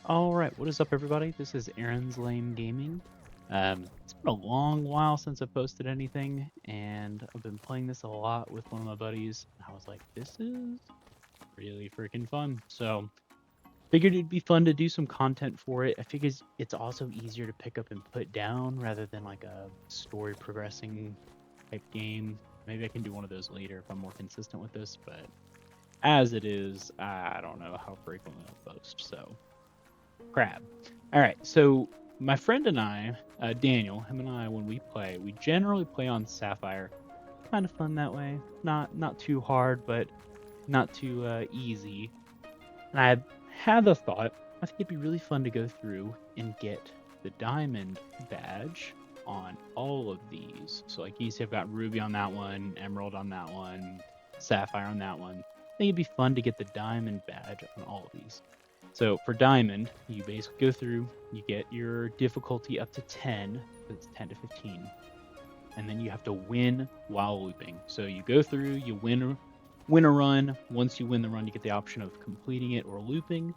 All right, what is up, everybody? This is Aaron's Lame Gaming. It's been a long while since I posted anything, and I've been playing this a lot with one of my buddies. I was like, this is really freaking fun. So, figured it'd be fun to do some content for it. I figured it's also easier to pick up and put down rather than like a story progressing type game. Maybe I can do one of those later if I'm more consistent with this, but as it is, I don't know how frequently I'll post. So, crab. All right, so my friend and I, Daniel, him and I, when we play, we generally play on Sapphire. Kind of fun that way. Not too hard, but not too easy. And I had the thought, I think it'd be really fun to go through and get the diamond badge on all of these. So like you see, I've got ruby on that one, emerald on that one, sapphire on that one. I think it'd be fun to get the diamond badge on all of these. So for diamond, you basically go through, you get your difficulty up to 10, it's 10 to 15, and then you have to win while looping. So you go through, you win a run. Once you win the run, you get the option of completing it or looping.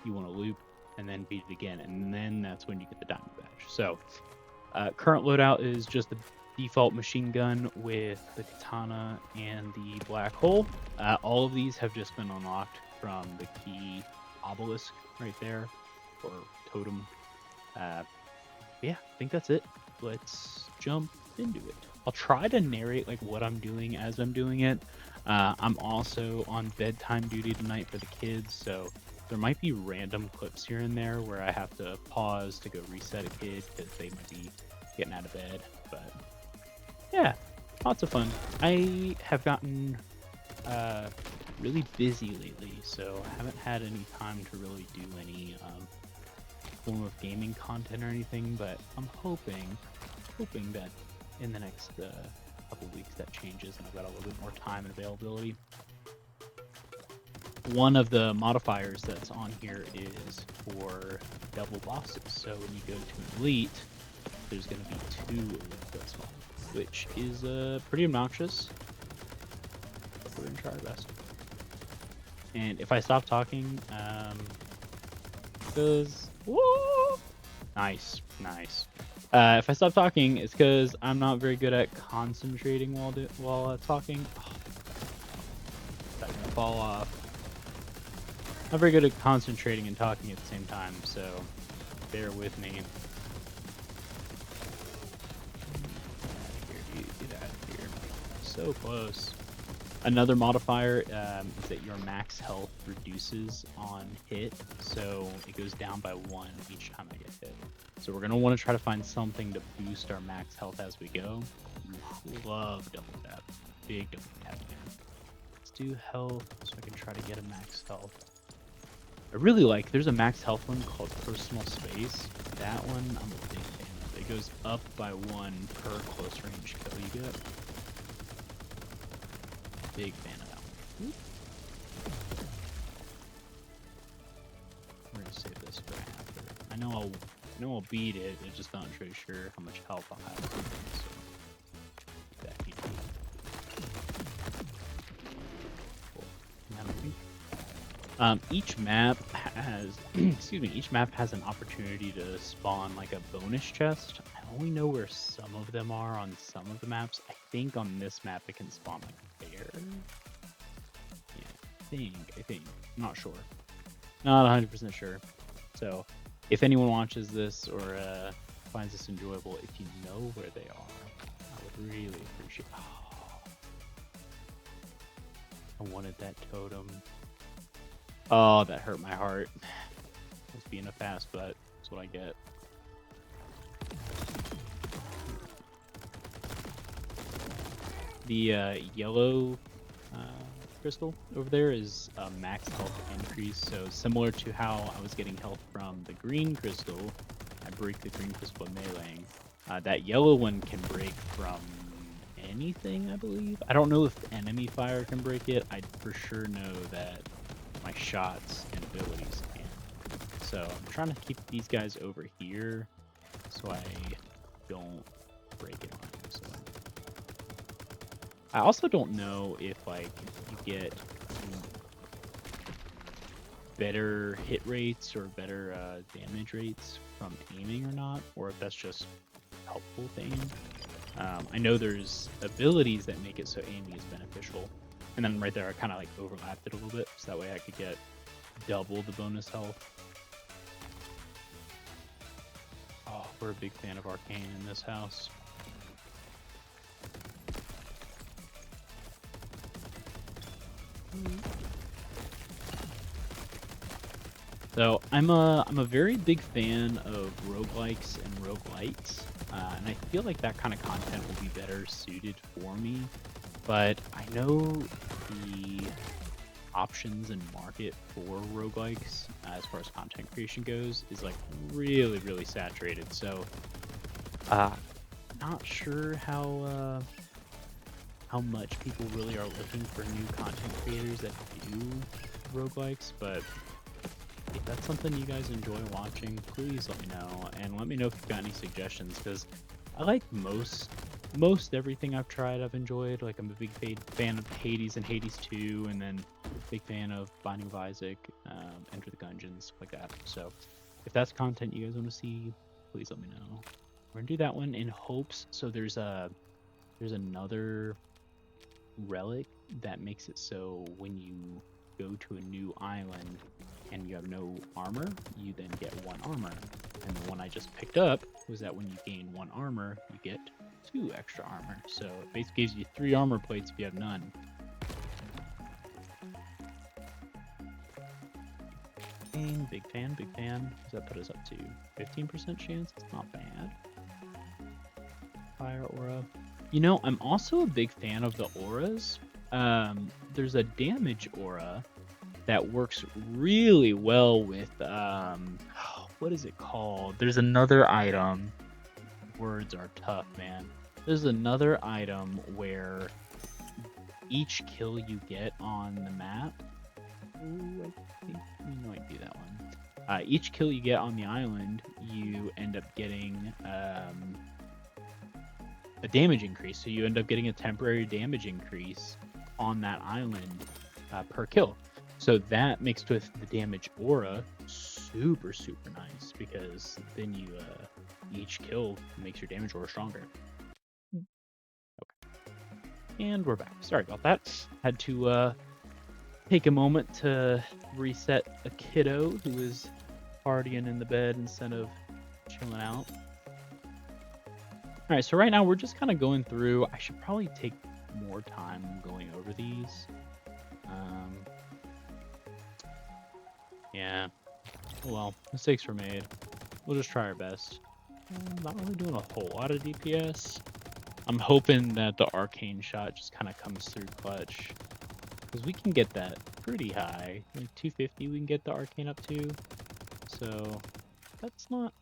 You want to loop and then beat it again, and then that's when you get the diamond badge. So current loadout is just the default machine gun with the katana and the black hole. All of these have just been unlocked from the key obelisk right there, or totem. Yeah, I think that's it. Let's jump into it. I'll try to narrate like what I'm doing as I'm doing it. I'm also on bedtime duty tonight for the kids, so there might be random clips here and there where I have to pause to go reset a kid because they might be getting out of bed. But yeah, lots of fun. I have gotten really busy lately, so haven't had any time to really do any form of gaming content or anything. But I'm hoping that in the next couple weeks that changes and I've got a little bit more time and availability. One of the modifiers that's on here is for double bosses. So when you go to elite, there's going to be 2 elite that spawn, which is pretty obnoxious. But we're going to try our best. And if I stop talking, because nice. If I stop talking, it's because I'm not very good at concentrating while talking. Oh, that's gonna fall off. Not very good at concentrating and talking at the same time, so bear with me. Get out of here. So close. Another modifier is that your max health reduces on hit, so it goes down by 1 each time I get hit. So we're going to want to try to find something to boost our max health as we go. Love double tap. Big double tap fan. Let's do health so I can try to get a max health. I really like, there's a max health one called Personal Space. That one I'm a big fan of. It goes up by 1 per close range kill you get. Big fan of that one. We're gonna save this for after. I know I'll beat it. I'm just not really sure how much health I'll have. So that keep cool. Each map has each map has an opportunity to spawn like a bonus chest. I only know where some of them are on some of the maps. I think on this map it can spawn like a bear. Yeah, I think. I'm not sure. Not 100% sure. So, if anyone watches this or finds this enjoyable, if you know where they are, I would really appreciate. Oh, I wanted that totem. Oh, that hurt my heart. Just being a fast butt. That's what I get. The yellow crystal over there is a max health increase. So similar to how I was getting health from the green crystal, I break the green crystal by meleeing. That yellow one can break from anything, I believe. I don't know if enemy fire can break it. I for sure know that my shots and abilities can. So I'm trying to keep these guys over here so I don't break it on them. So I also don't know if like you get better hit rates or better damage rates from aiming or not, or if that's just helpful to aim. I know there's abilities that make it so aiming is beneficial, and then right there I kind of like overlapped it a little bit, so that way I could get double the bonus health. Oh, we're a big fan of Arcane in this house. So I'm a very big fan of roguelikes and roguelites, and I feel like that kind of content will be better suited for me. But I know the options and market for roguelikes, as far as content creation goes, is like really saturated. So not sure how much people really are looking for new content creators that do roguelikes, but if that's something you guys enjoy watching, please let me know, and let me know if you've got any suggestions, because I like most everything I've tried I've enjoyed. Like, I'm a big fan of Hades and Hades 2, and then big fan of Binding of Isaac, Enter the Gungeon, stuff like that. So if that's content you guys want to see, please let me know. We're gonna do that one in hopes. So there's another relic that makes it so when you go to a new island and you have no armor, you then get 1 armor. And the one I just picked up was that when you gain 1 armor, you get 2 extra armor. So it basically gives you 3 armor plates if you have none. Big fan. Does that put us up to 15% chance? It's not bad. Fire aura. You know, I'm also a big fan of the auras. There's a damage aura that works really well with what is it called? There's another item. Words are tough, man. There's another item where each kill you get on the map. Ooh, I think we might do that one. Each kill you get on the island, you end up getting a damage increase. So you end up getting a temporary damage increase on that island per kill. So that mixed with the damage aura, super nice, because then you each kill makes your damage aura stronger. Okay, and we're back. Sorry about that. Had to take a moment to reset a kiddo who was partying in the bed instead of chilling out. All right, so right now we're just kind of going through. I should probably take more time going over these. Yeah. Well, mistakes were made. We'll just try our best. Not really doing a whole lot of DPS. I'm hoping that the arcane shot just kind of comes through clutch, because we can get that pretty high. Like 250 we can get the arcane up to. So that's not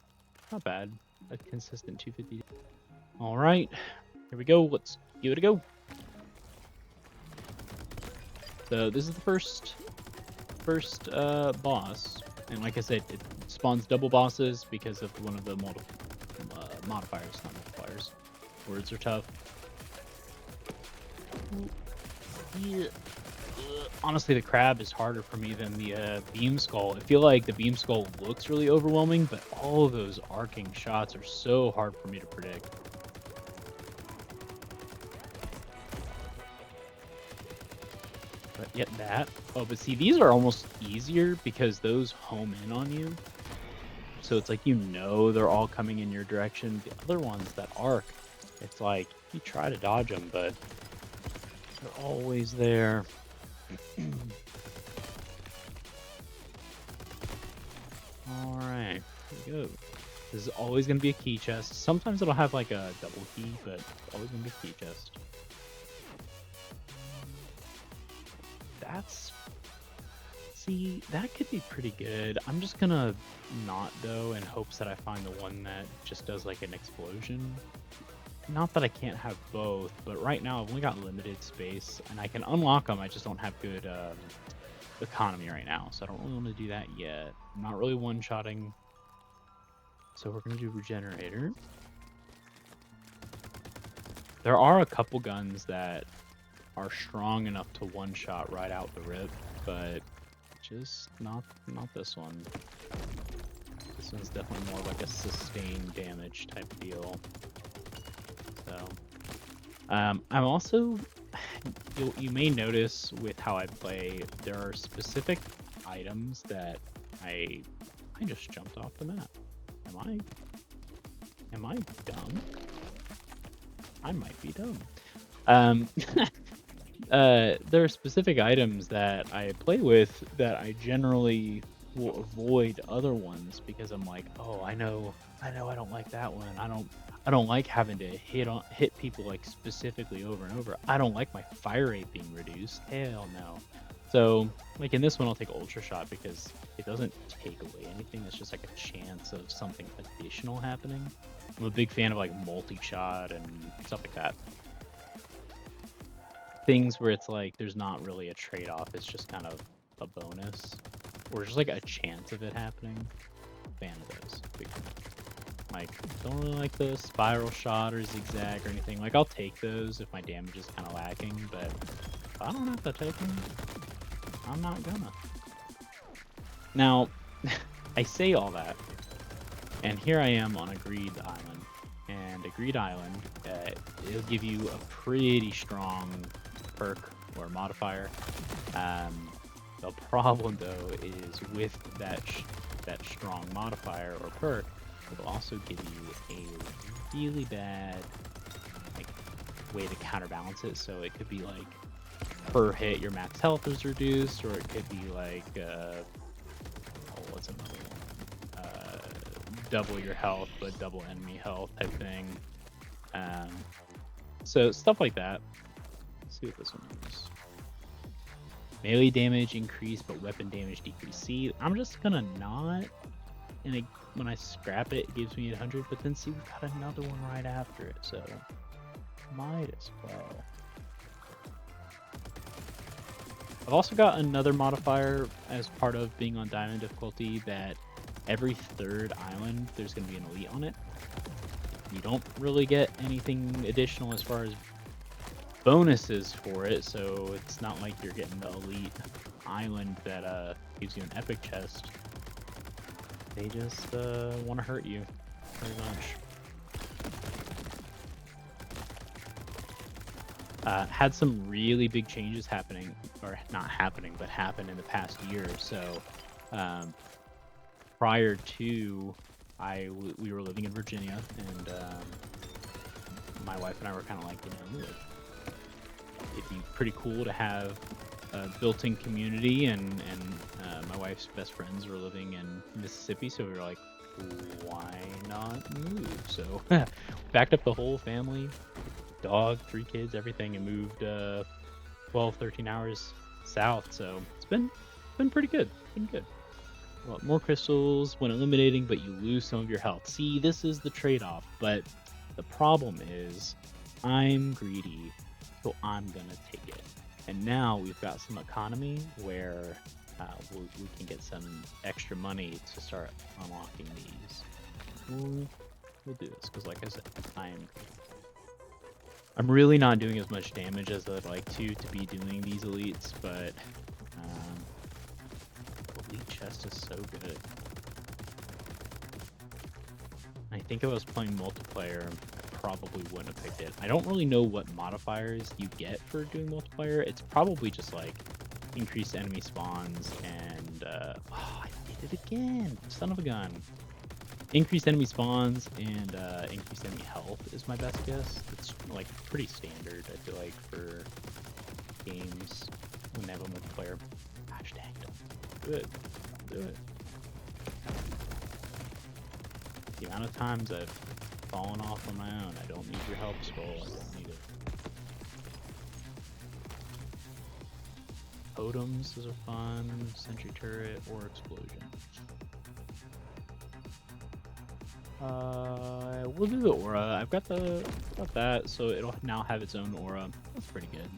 bad. A consistent 250. All right, here we go. Let's give it a go. So this is the first boss, and like I said, it spawns double bosses because of one of the modifiers, not multipliers. Words are tough. Yeah. Honestly, the crab is harder for me than the beam skull. I feel like the beam skull looks really overwhelming, but all of those arcing shots are so hard for me to predict. But yet that. Oh, but see, these are almost easier because those home in on you. So it's like, you know, they're all coming in your direction. The other ones that arc, it's like you try to dodge them, but they're always there. All right, here we go. This is always going to be a key chest. Sometimes it'll have like a double key, but it's always going to be a key chest. See, that could be pretty good. I'm just gonna not though, in hopes that I find the one that just does like an explosion. Not that I can't have both, but right now I've only got limited space, and I can unlock them. I just don't have good economy right now, so I don't really want to do that yet. I'm not really one-shotting, so we're gonna do regenerator. There are a couple guns that are strong enough to one-shot right out the rip, but Just not this one. This one's definitely more like a sustained damage type deal. So, I'm also, you may notice with how I play, there are specific items that I just jumped off the map. Am I dumb? I might be dumb. There are specific items that I play with that I generally will avoid other ones because I'm like, oh, I know I don't like that one. I don't like having to hit people like specifically over and over. I don't like my fire rate being reduced. Hell no. So like in this one, I'll take Ultra Shot because it doesn't take away anything. It's just like a chance of something additional happening. I'm a big fan of like multi-shot and stuff like that. Things where it's like there's not really a trade-off, it's just kind of a bonus or just like a chance of it happening. Fan of those. Big fan. Like, don't really like the spiral shot or zigzag or anything. Like, I'll take those if my damage is kind of lacking, but if I don't have to take them, I'm not gonna. Now, I say all that, and here I am on Agreed Island, and Agreed Island, it'll give you a pretty strong perk or modifier. The problem though is with that strong modifier or perk, it'll also give you a really bad like way to counterbalance it. So it could be like per hit your max health is reduced, or it could be like what's another one? Double your health but double enemy health type thing. So stuff like that. Let's see what this one is. Melee damage increase, but weapon damage decrease. See, I'm just gonna not, and when I scrap it, it gives me 800. But then see, we've got another one right after it, so might as well. I've also got another modifier as part of being on Diamond difficulty that every third island there's gonna be an elite on it. You don't really get anything additional as far as bonuses for it, so it's not like you're getting the elite island that gives you an epic chest. They just want to hurt you very much. Had some really big changes happening, or not happening, but happened in the past year or so. Prior to we were living in Virginia, and my wife and I were kind of like, it'd be pretty cool to have a built-in community, and my wife's best friends were living in Mississippi, so we were like, why not move? So backed up the whole family, dog, 3 kids, everything, and moved 12, 13 hours south. So it's been pretty good. Been good. Well, more crystals when eliminating, but you lose some of your health. See, this is the trade-off, but the problem is I'm greedy, so I'm gonna take it. And now we've got some economy where we can get some extra money to start unlocking these. We'll do this because, like I said, I'm really not doing as much damage as I'd like to be doing these elites, but elite chest is so good. I think if I was playing multiplayer, I probably wouldn't have picked it. I don't really know what modifiers you get for doing multiplayer. It's probably just like increased enemy spawns and oh, I did it again, son of a gun. Increased enemy spawns and increased enemy health is my best guess. It's like pretty standard, I feel like, for games when they have a multiplayer. Gosh dang, don't do it. Do it. The amount of times I've fallen off on my own. I don't need your help, Skull. I don't need it. Totems is a fun. Sentry turret or explosion. We'll do the aura. I've got that, so it'll now have its own aura. That's pretty good.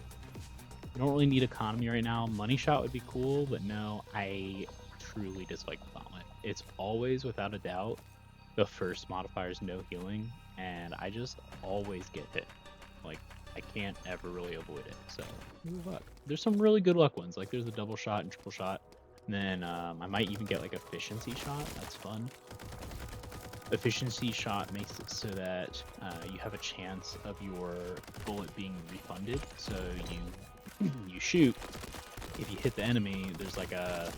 You don't really need economy right now. Money shot would be cool, but no, I truly dislike the gauntlet. It's always, without a doubt, the first modifier is no healing, and I just always get hit. Like, I can't ever really avoid it, so good luck. There's some really good luck ones, like there's the double shot and triple shot. And then I might even get like efficiency shot. That's fun. Efficiency shot makes it so that you have a chance of your bullet being refunded. So you shoot. If you hit the enemy, there's like I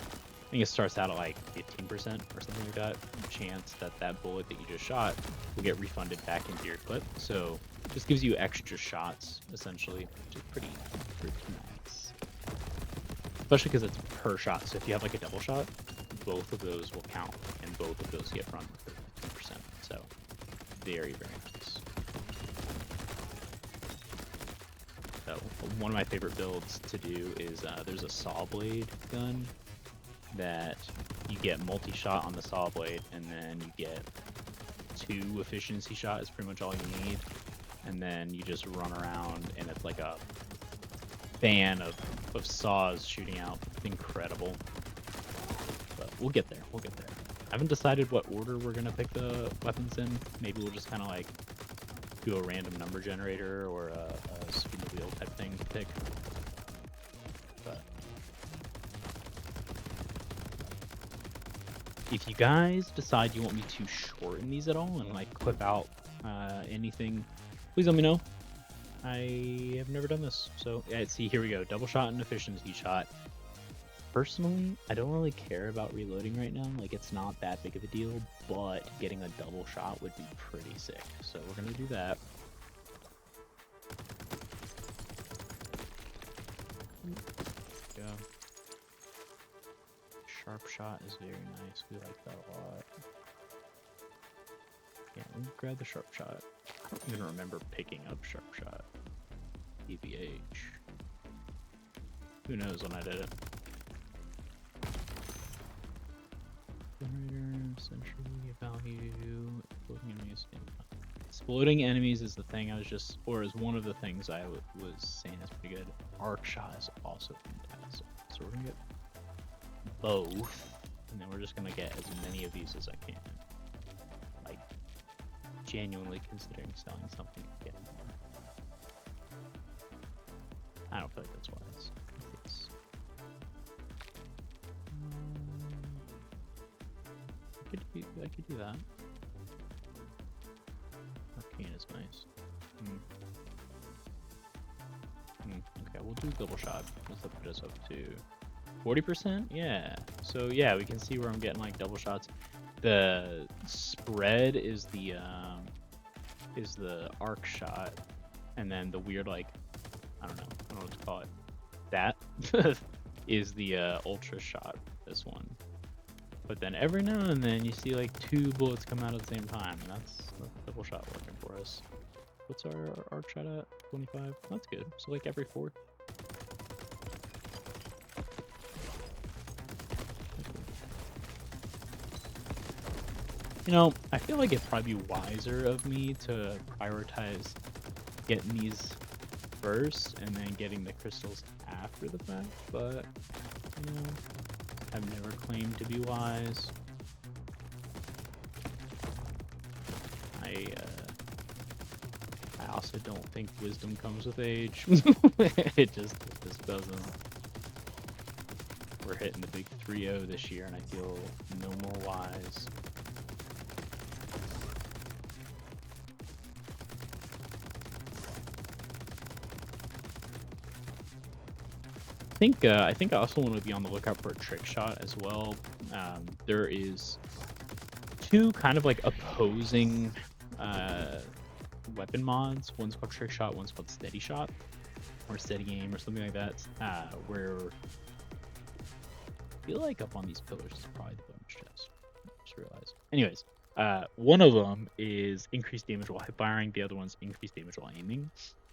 think it starts out at like 15% or something like that, chance that that bullet that you just shot will get refunded back into your clip. So it just gives you extra shots, essentially, which is pretty nice. Especially because it's per shot. So if you have like a double shot, both of those will count, and both of those get run for 15%. So very nice. So one of my favorite builds to do is there's a saw blade gun that you get multi-shot on the saw blade, and then you get 2 efficiency shot is pretty much all you need, and then you just run around and it's like a fan of saws shooting out. It's incredible. But we'll get there. I haven't decided what order we're gonna pick the weapons in. Maybe we'll just kind of like do a random number generator or a spin the wheel type thing to pick. But if you guys decide you want me to shorten these at all and like clip out anything, please let me know. I have never done this. So yeah, see, here we go. Double shot and efficiency shot. Personally, I don't really care about reloading right now. Like, it's not that big of a deal, but getting a double shot would be pretty sick. So we're gonna do that. Yeah. Sharp shot is very nice. We like that a lot. Yeah, let me grab the sharp shot. I don't even remember picking up sharp shot. EVH. Who knows when I did it? Essentially value exploding enemies. Exploding enemies is the thing I was just, or is one of the things I was saying is pretty good. Arc shot is also fantastic. So we're gonna get both, and then we're just gonna get as many of these as I can. Like, genuinely considering selling something to get more. I don't feel like that's wise. I could do that. Arcane is nice. Okay, we'll do double shot. What's that put us up to? 40%? Yeah. So yeah, we can see where I'm getting like double shots. The spread is the arc shot, and then the weird like I don't know what to call it. That is the ultra shot. This one. But then every now and then you see like 2 bullets come out at the same time, and that's double shot working for us. What's our arc shot at? 25? That's good. So like every 4th. You know, I feel like it'd probably be wiser of me to prioritize getting these first and then getting the crystals after the fact, but you know, I've never claimed to be wise. I also don't think wisdom comes with age. it just doesn't. We're hitting the big 3-0 this year, and I feel no more wise. I think I also want to be on the lookout for a trick shot as well. There is 2 kind of like opposing weapon mods. One's called trick shot, one's called steady shot, or steady aim, or something like that. Where I feel like up on these pillars is probably the bonus chest. I just realized. Anyways, one of them is increased damage while hip firing. The other one's increased damage while aiming.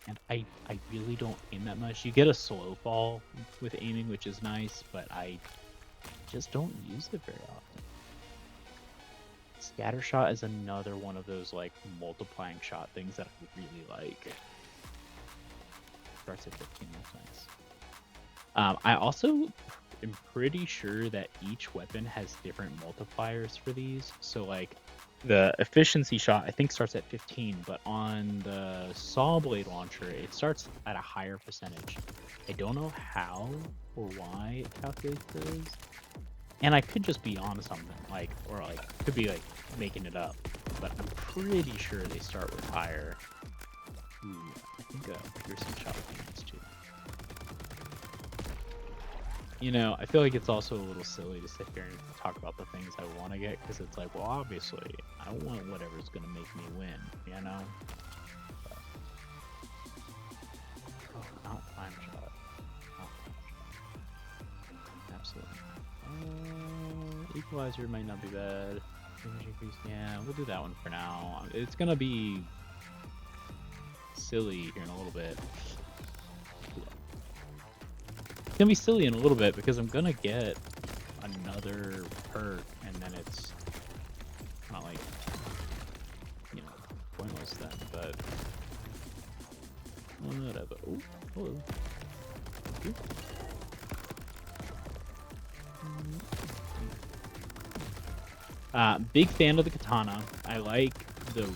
And I really don't aim that much. You get a slow fall with aiming, which is nice, but I just don't use it very often. Scatter shot is another one of those like multiplying shot things that I really like. Starts at 15, that's nice. I also am pretty sure that each weapon has different multipliers for these. So like The efficiency shot, I think, starts at 15, but on the saw blade launcher, it starts at a higher percentage. I don't know how or why it calculates this. And I could just be on something, or could be making it up. But I'm pretty sure they start with higher. Ooh, I think a piercing shot would be nice too. You know, I feel like it's also a little silly to sit here and talk about the things I want to get, because it's like, well, obviously, I want whatever's going to make me win, you know? But, oh, not time shot. Not time shot. Absolutely not. Equalizer might not be bad. Damage increase, yeah, we'll do that one for now. It's going to be silly here in a little bit. It's gonna be silly in a little bit because I'm gonna get another perk, and then it's not like, you know, pointless then, but whatever. Oh, hello. Thank you. Big fan of the katana. I like the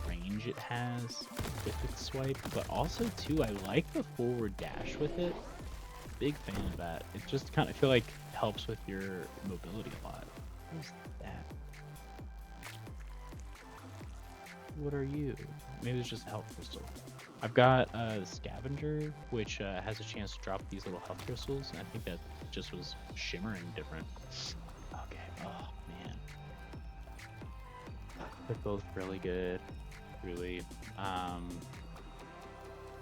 range it has with its swipe, but also too, I like the forward dash with it. Big fan of that. It just kind of feel like helps with your mobility a lot. What's that? What are you? Maybe it's just a health crystal. I've got a scavenger, which has a chance to drop these little health crystals, and I think that just was shimmering different. Okay. Oh man, they're both really good. Really.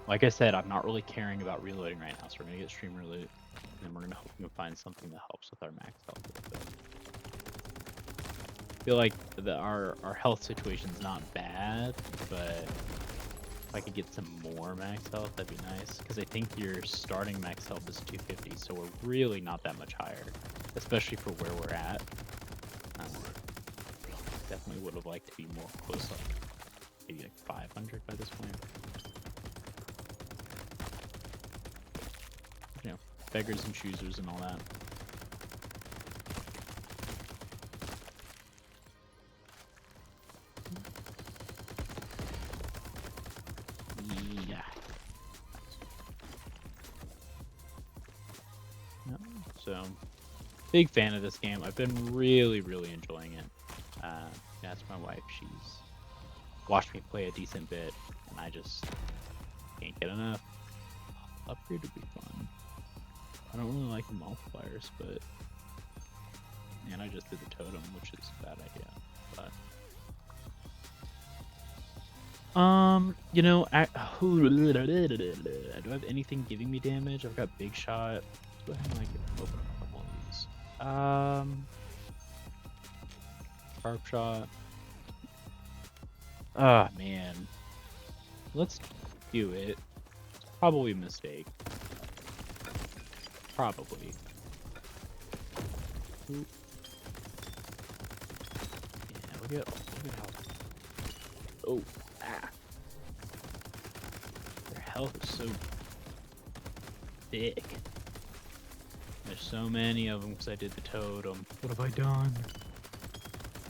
Like I said, I'm not really caring about reloading right now, so we're gonna get streamer loot, and then we're gonna hope we can find something that helps with our max health a little bit. I feel like our health situation's not bad, but if I could get some more max health, that'd be nice. Because I think your starting max health is 250, so we're really not that much higher, especially for where we're at. Definitely would have liked to be more close, like maybe like 500 by this point. You know, beggars and choosers and all that. Yeah. So, big fan of this game. I've been really, really enjoying it. That's my wife. She's watched me play a decent bit, and I just can't get enough. Upgrade would be fun. I don't really like the multipliers, but and I just did the totem, which is a bad idea. But you know, do I have anything giving me damage? I've got big shot. Let's go ahead and open a couple of these. Sharp shot. Ah, man. Let's do it. It's probably a mistake. Probably. Ooh. Yeah, look at how. Oh, ah. Their health is so big. There's so many of them because I did the totem. What have I done?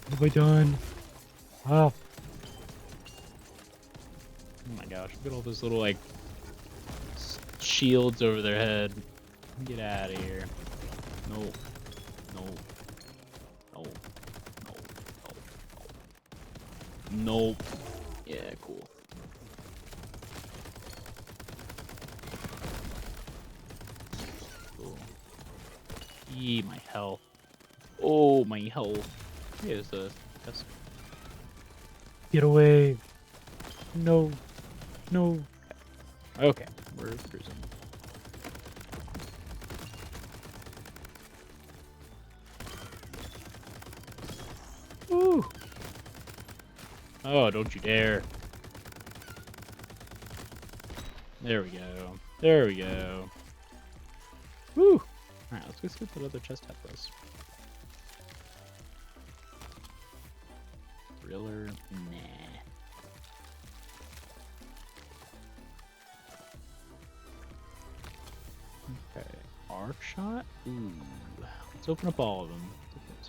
What have I done? Ah. Oh my gosh, look at all those little, shields over their head. Get out of here. Nope. Nope. Nope. Nope. Nope. Nope. Yeah, cool. Cool. Eee, my health. Oh, my health. Here's the... Get away. No. No. Okay, we're cruising. Woo! Oh, don't you dare. There we go. There we go. Woo! Alright, let's go see what that other chest had for us. Thriller? Nah. Okay. Arc shot? Ooh. Let's open up all of them.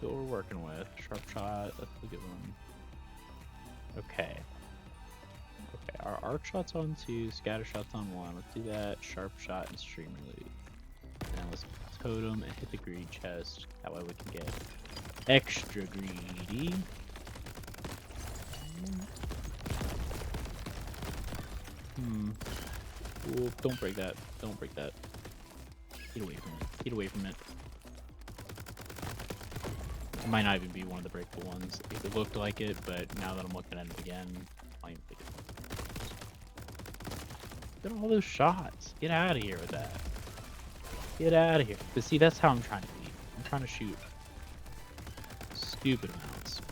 see what we're working with. Sharp shot, that's a good one. Okay. Okay, our arc shot's on 2, scatter shot's on 1. Let's do that. Sharp shot and stream release. And let's totem and hit the greed chest. That way we can get extra greedy. Ooh, don't break that. Don't break that. Get away from it. Get away from it. It might not even be one of the breakable ones. It looked like it, but now that I'm looking at it again, I don't even think it is. Look at all those shots. Get out of here with that. Get out of here. But see, that's how I'm trying to be. I'm trying to shoot stupid amounts.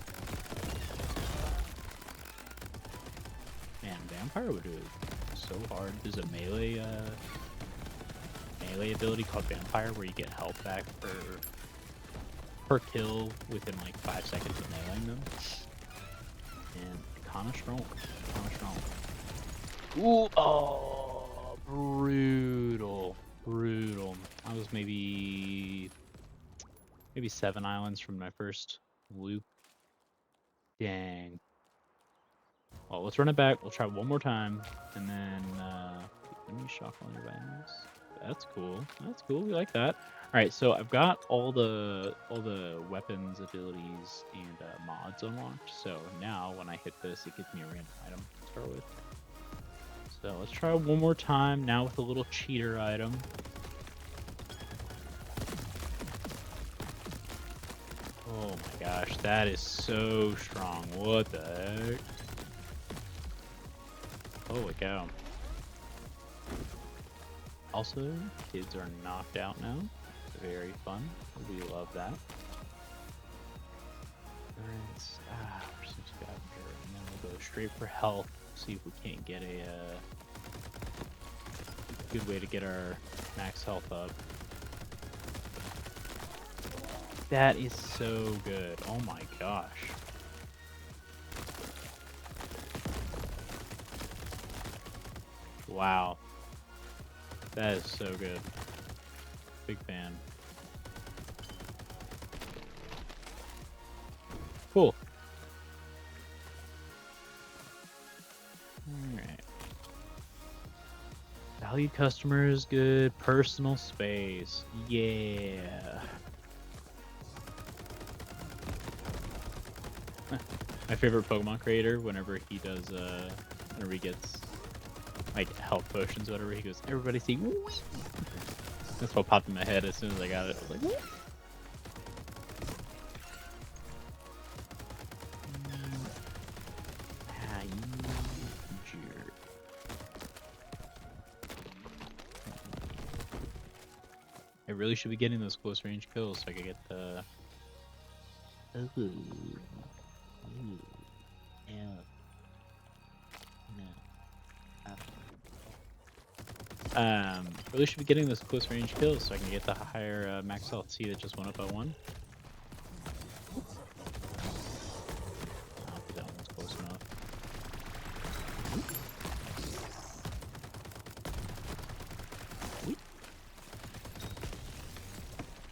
Man, Vampire would do it so hard. There's a melee ability called Vampire where you get health back per kill within like 5 seconds of meleeing them. And kinda strong. Kinda strong. Ooh, oh, brutal. Brutal. I was maybe 7 islands from my first loop. Dang. Well, let's run it back. We'll try one more time, and then let me shock all your buttons. That's cool. That's cool. We like that. All right, so I've got all the weapons, abilities, and mods unlocked. So now when I hit this, it gives me a random item to start with. So let's try one more time now with a little cheater item. Oh my gosh, that is so strong. What the heck? Holy cow. Also, kids are knocked out now. Very fun. We love that. We're some scavenger, and then we'll go straight for health. See if we can't get a good way to get our max health up. That is so good. Oh my gosh. Wow. That is so good. Big fan. Cool. Alright. Valued customers, good. Personal space. Yeah. My favorite Pokemon creator, whenever he does, whenever he gets, like, health potions or whatever, he goes, everybody see, whee! That's what popped in my head as soon as I got it. I was like, whee! Ah, you jerk. I really should be getting those close range kills so I can get the... Ooh. Ooh. Yeah. No. Really should be getting those close range kills so I can get the higher max health. See, that just went up by 1. Oh, that one's close enough.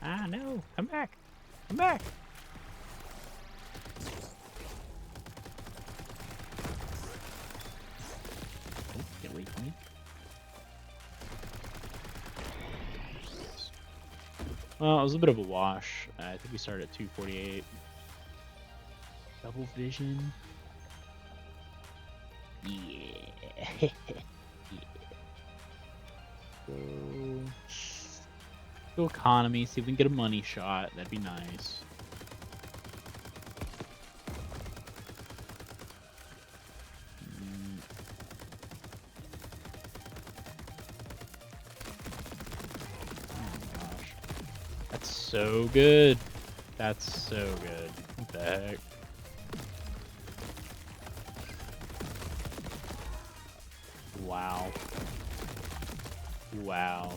Ah, no! Come back! Come back! Oh, get away from me. Well, it was a bit of a wash. I think we started at 248. Double vision. Yeah. Yeah. Go economy. See if we can get a money shot. That'd be nice. So good. That's so good. What the heck? Wow. Wow.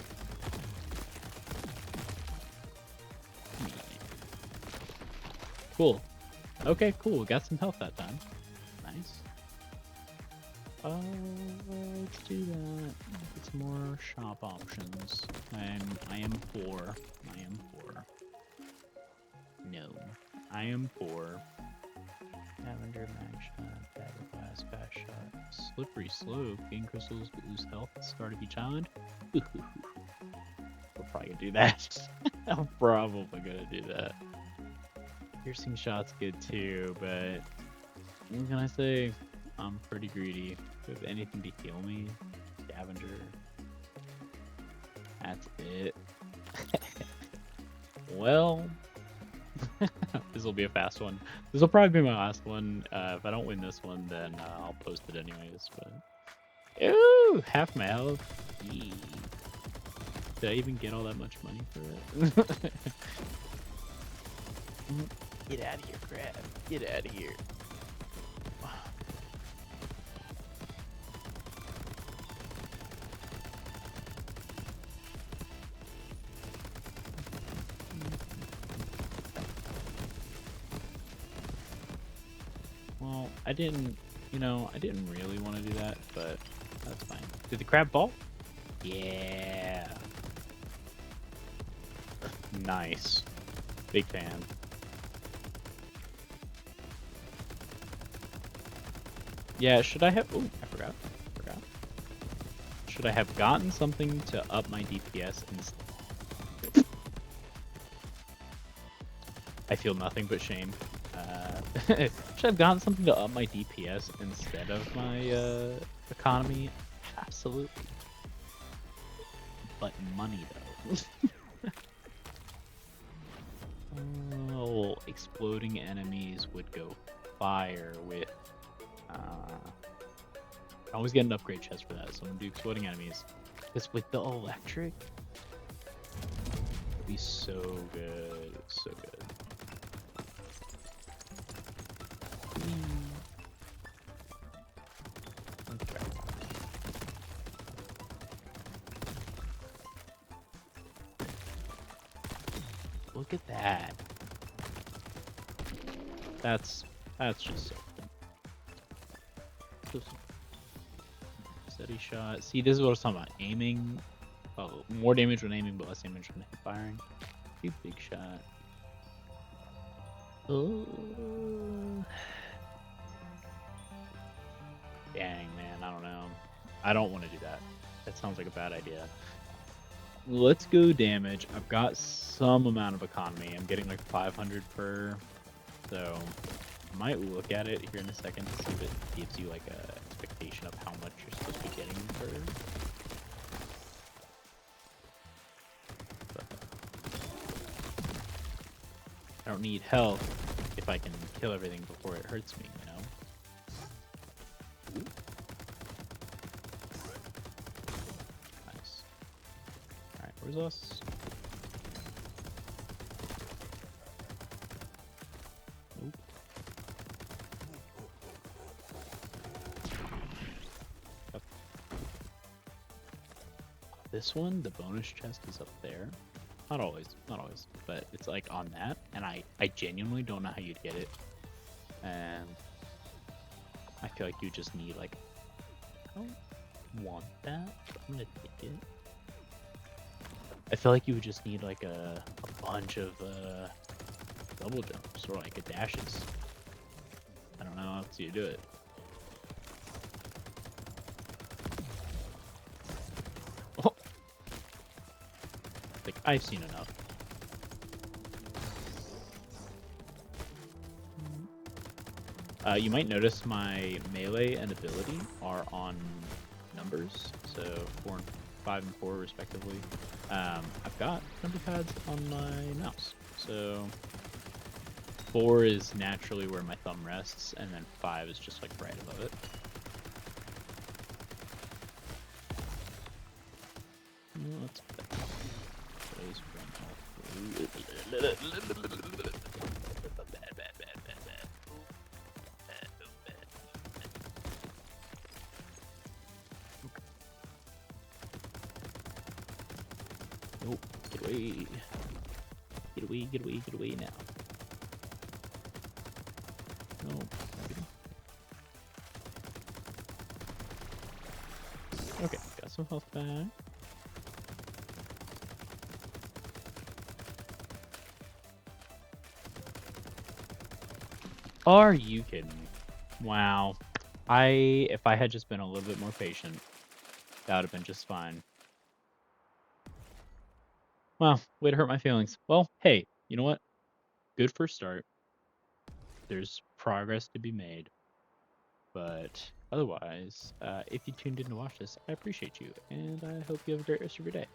Cool. Okay, cool. We got some health that time. Nice. Let's do that. Get some more shop options. I am poor. I am poor. No. I am poor. Scavenger, mag shot, dagger blast, fast shot, slippery slope, gain crystals, lose health at the start of each island. We're probably gonna do that. I'm probably gonna do that. Piercing shot's good too, but what can I say? I'm pretty greedy. Do I have anything to heal me? Scavenger. That's it. Well, this will be a fast one. This will probably be my last one. If I don't win this one, then I'll post it anyways. But ooh, half my health. Yee. Did I even get all that much money for it? Get out of here, crab. Get out of here. Well, I didn't really want to do that, but that's fine. Did the crab fall? Yeah. Nice. Big fan. Yeah, should I have... Oh, I forgot. Should I have gotten something to up my DPS instead? I feel nothing but shame. Should I have gotten something to up my DPS instead of my economy? Absolutely. But money, though. Oh, exploding enemies would go fire with... I always get an upgrade chest for that, so I'm gonna do exploding enemies. Because with the electric, it'd be so good. So good. Okay. Look at that. That's just so cool. Steady shot. See, this is what I was talking about. Aiming. Oh, more damage when aiming, but less damage when firing. Big shot. Oh. Dang, man. I don't know. I don't want to do that. That sounds like a bad idea. Let's go damage. I've got some amount of economy. I'm getting like 500 per. So I might look at it here in a second to see if it gives you like a expectation of how much you're supposed to be getting per. But I don't need health if I can kill everything before it hurts me, you know? Nice. Alright, where's us? Nope. This one, the bonus chest is up there. Not always, but it's like on that, and I genuinely don't know how you'd get it. And I feel like you just need like, I don't want that, but I'm gonna take it. I feel like you would just need like a bunch of double jumps or like a dashes. I don't know how else you do it. Oh. Like I've seen enough. You might notice my melee and ability are on numbers, so 5 and 4 respectively. I've got number pads on my mouse, so 4 is naturally where my thumb rests, and then 5 is just like right above it. Let's put that. Nope, get away. Get away now. No. Okay, got some health back. Are you kidding me? Wow. If I had just been a little bit more patient, that would have been just fine. Well, way to hurt my feelings. Well, hey, you know what? Good first start. There's progress to be made. But otherwise, if you tuned in to watch this, I appreciate you, and I hope you have a great rest of your day.